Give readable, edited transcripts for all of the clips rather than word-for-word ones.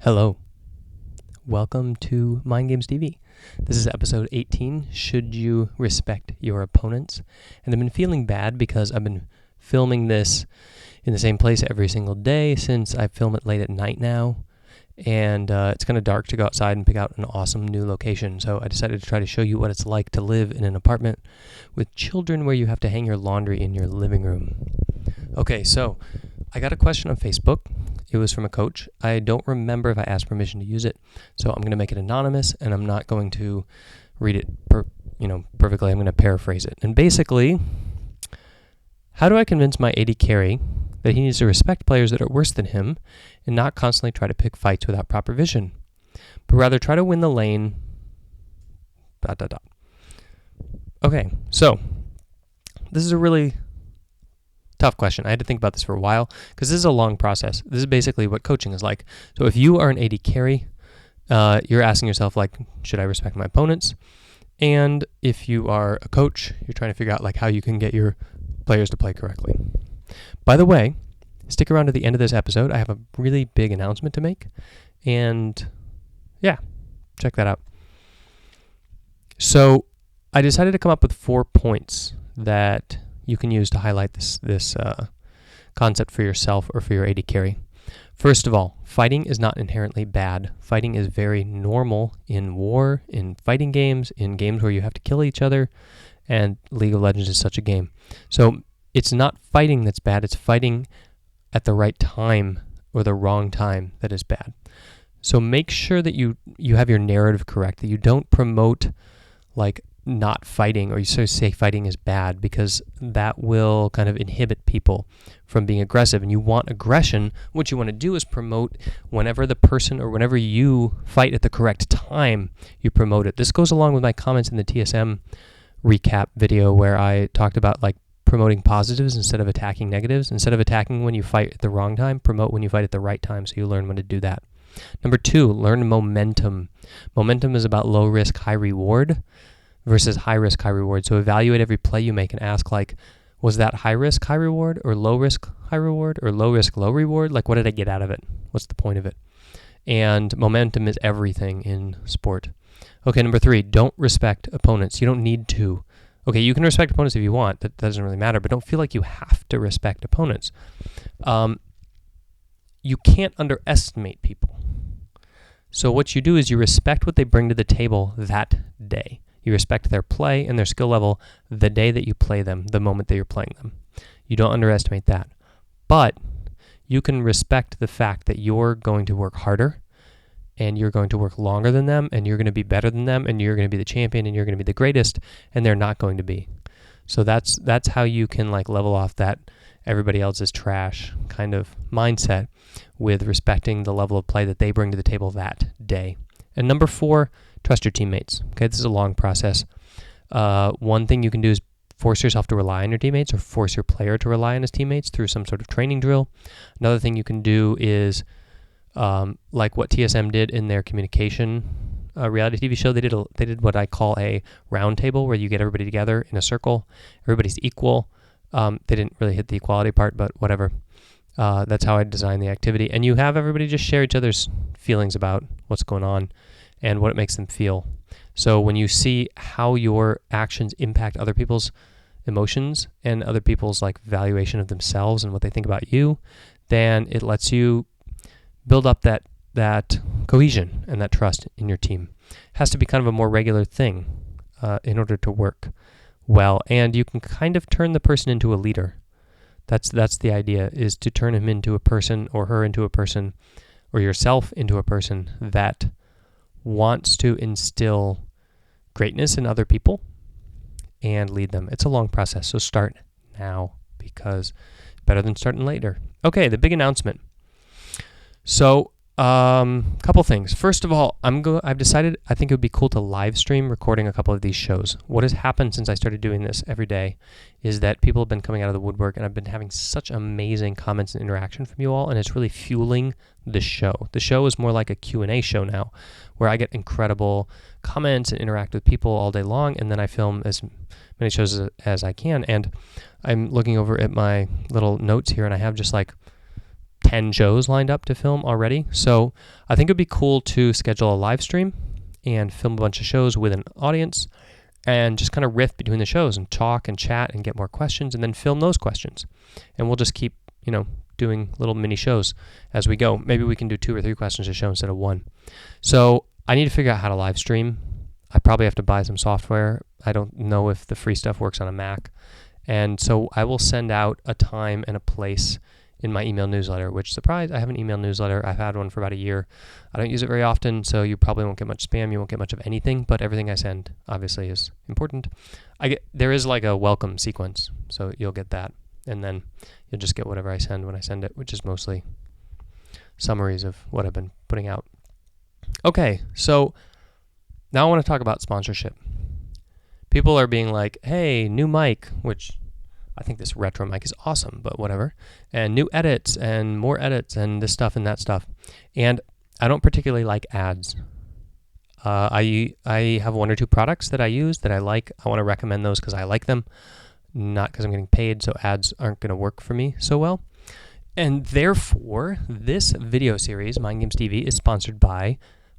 Hello. Welcome to Mind Games TV. This is episode 18, Should You Respect Your Opponents? And I've been feeling bad because I've been filming this in the same place every single day since I film it late at night now. And it's kind of dark to go outside and pick out an awesome new location. So I decided to try to show you what it's like to live in an apartment with children where you have to hang your laundry in your living room. Okay, so I got a question on Facebook. It was from a coach. I don't remember if I asked permission to use it, so I'm going to make it anonymous, and I'm not going to read it perfectly. I'm going to paraphrase it. And basically, how do I convince my AD carry that he needs to respect players that are worse than him and not constantly try to pick fights without proper vision, but rather try to win the lane, ... Okay, so this is a really tough question. I had to think about this for a while because this is a long process. This is basically what coaching is like. So if you are an AD carry, you're asking yourself, like, should I respect my opponents? And if you are a coach, you're trying to figure out like how you can get your players to play correctly. By the way, stick around to the end of this episode. I have a really big announcement to make. And yeah, check that out. So I decided to come up with 4 points that you can use to highlight this concept for yourself or for your AD carry. First of all, fighting is not inherently bad. Fighting is very normal in war, in fighting games, in games where you have to kill each other, and League of Legends is such a game. So it's not fighting that's bad, it's fighting at the right time or the wrong time that is bad. So make sure that you have your narrative correct, that you don't promote like not fighting, or you sort of say fighting is bad, because that will kind of inhibit people from being aggressive. And you want aggression. What you want to do is promote whenever the person or whenever you fight at the correct time, you promote it. This goes along with my comments in the TSM recap video where I talked about like promoting positives instead of attacking negatives. Instead of attacking when you fight at the wrong time, promote when you fight at the right time, so you learn when to do that. Number 2, learn momentum. Momentum is about low risk, high reward versus high risk, high reward. So evaluate every play you make and ask, like, was that high risk, high reward, or low risk, high reward, or low risk, low reward? Like, what did I get out of it? What's the point of it? And momentum is everything in sport. Okay, number 3, don't respect opponents. You don't need to. Okay, you can respect opponents if you want. That doesn't really matter, but don't feel like you have to respect opponents. You can't underestimate people. So what you do is you respect what they bring to the table that day. You respect their play and their skill level the day that you play them, the moment that you're playing them. You don't underestimate that. But you can respect the fact that you're going to work harder and you're going to work longer than them and you're going to be better than them and you're going to be the champion and you're going to be the greatest, and they're not going to be. So that's how you can like level off that everybody else is trash kind of mindset with respecting the level of play that they bring to the table that day. And number 4, trust your teammates. Okay, this is a long process. One thing you can do is force yourself to rely on your teammates, or force your player to rely on his teammates through some sort of training drill. Another thing you can do is like what TSM did in their communication reality TV show. They did what I call a round table, where you get everybody together in a circle. Everybody's equal. They didn't really hit the equality part, but whatever. That's how I designed the activity. And you have everybody just share each other's feelings about what's going on and what it makes them feel. So when you see how your actions impact other people's emotions and other people's like valuation of themselves and what they think about you, then it lets you build up that cohesion and that trust in your team. It has to be kind of a more regular thing in order to work well. And you can kind of turn the person into a leader. That's the idea, is to turn him into a person, or her into a person, or yourself into a person that wants to instill greatness in other people and lead them. It's a long process, so start now, because better than starting later. Okay, the big announcement. So, couple things. First of all, I've decided I think it would be cool to live stream recording a couple of these shows. What has happened since I started doing this every day is that people have been coming out of the woodwork, and I've been having such amazing comments and interaction from you all, and it's really fueling the show. The show is more like a Q&A show now, where I get incredible comments and interact with people all day long, and then I film as many shows as I can. And I'm looking over at my little notes here, and I have just like 10 shows lined up to film already. So I think it'd be cool to schedule a live stream and film a bunch of shows with an audience and just kind of riff between the shows and talk and chat and get more questions and then film those questions. And we'll just keep, doing little mini shows as we go. Maybe we can do 2 or 3 questions a show instead of 1. So I need to figure out how to live stream. I probably have to buy some software. I don't know if the free stuff works on a Mac. And so I will send out a time and a place in my email newsletter, which, surprise, I have an email newsletter. I've had one for about a year. I don't use it very often, so you probably won't get much spam. You won't get much of anything, but everything I send obviously is important. There is like a welcome sequence, so you'll get that. And then you'll just get whatever I send when I send it, which is mostly summaries of what I've been putting out. Okay, so now I want to talk about sponsorship. People are being like, hey, new mic, which I think this retro mic is awesome, but whatever. And new edits and more edits and this stuff and that stuff. And I don't particularly like ads. I have 1 or 2 products that I use that I like. I want to recommend those because I like them, not because I'm getting paid, so ads aren't going to work for me so well. And therefore, this video series, Mind Games TV, is sponsored by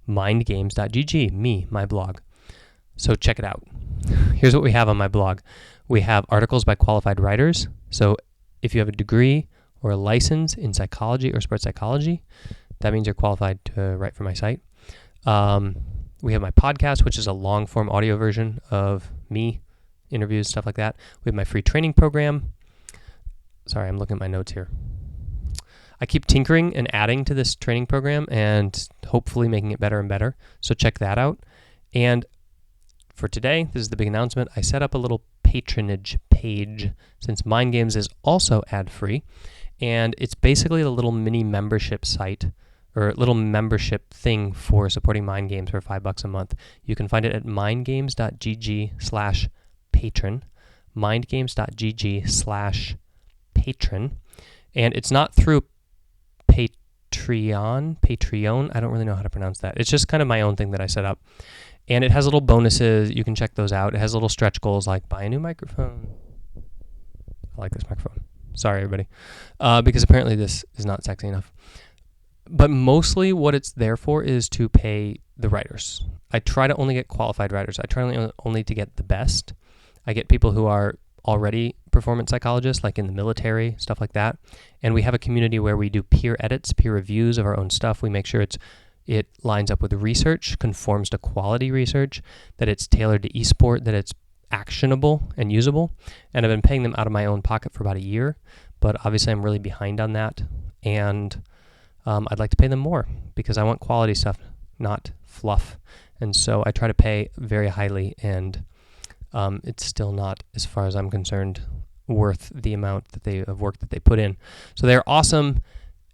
mindgames.gg, my blog. So check it out. Here's what we have on my blog. We have articles by qualified writers. So if you have a degree or a license in psychology or sports psychology, that means you're qualified to write for my site. We have my podcast, which is a long-form audio version of me, interviews, stuff like that. We have my free training program. Sorry, I'm looking at my notes here. I keep tinkering and adding to this training program and hopefully making it better and better. So check that out. And for today, this is the big announcement. I set up a little patronage page since Mind Games is also ad-free. And it's basically a little mini membership site or a little membership thing for supporting Mind Games for $5 a month. You can find it at mindgames.gg/patron, mindgames.gg/patron. And it's not through Patreon. I don't really know how to pronounce that. It's just kind of my own thing that I set up. And it has little bonuses. You can check those out. It has little stretch goals like buy a new microphone. I like this microphone. Sorry, everybody. Because apparently this is not sexy enough. But mostly what it's there for is to pay the writers. I try to only get qualified writers. I try only to get the best. I get people who are already performance psychologists, like in the military, stuff like that. And we have a community where we do peer edits, peer reviews of our own stuff. We make sure it lines up with research, conforms to quality research, that it's tailored to esport, that it's actionable and usable. And I've been paying them out of my own pocket for about a year, but obviously I'm really behind on that. And I'd like to pay them more because I want quality stuff, not fluff. And so I try to pay very highly, and it's still not, as far as I'm concerned, worth the amount of work that they put in. So they're awesome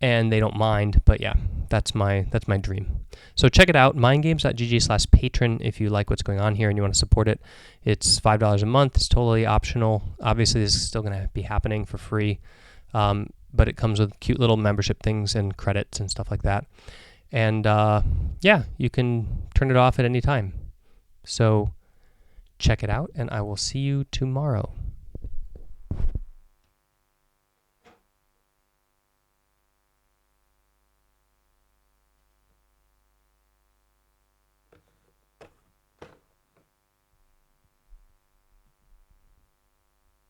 and they don't mind, but yeah, that's my dream. So check it out, mindgames.gg/patron if you like what's going on here and you want to support it. It's $5 a month. It's totally optional. Obviously, this is still going to be happening for free, but it comes with cute little membership things and credits and stuff like that. And yeah, you can turn it off at any time. So check it out, and I will see you tomorrow.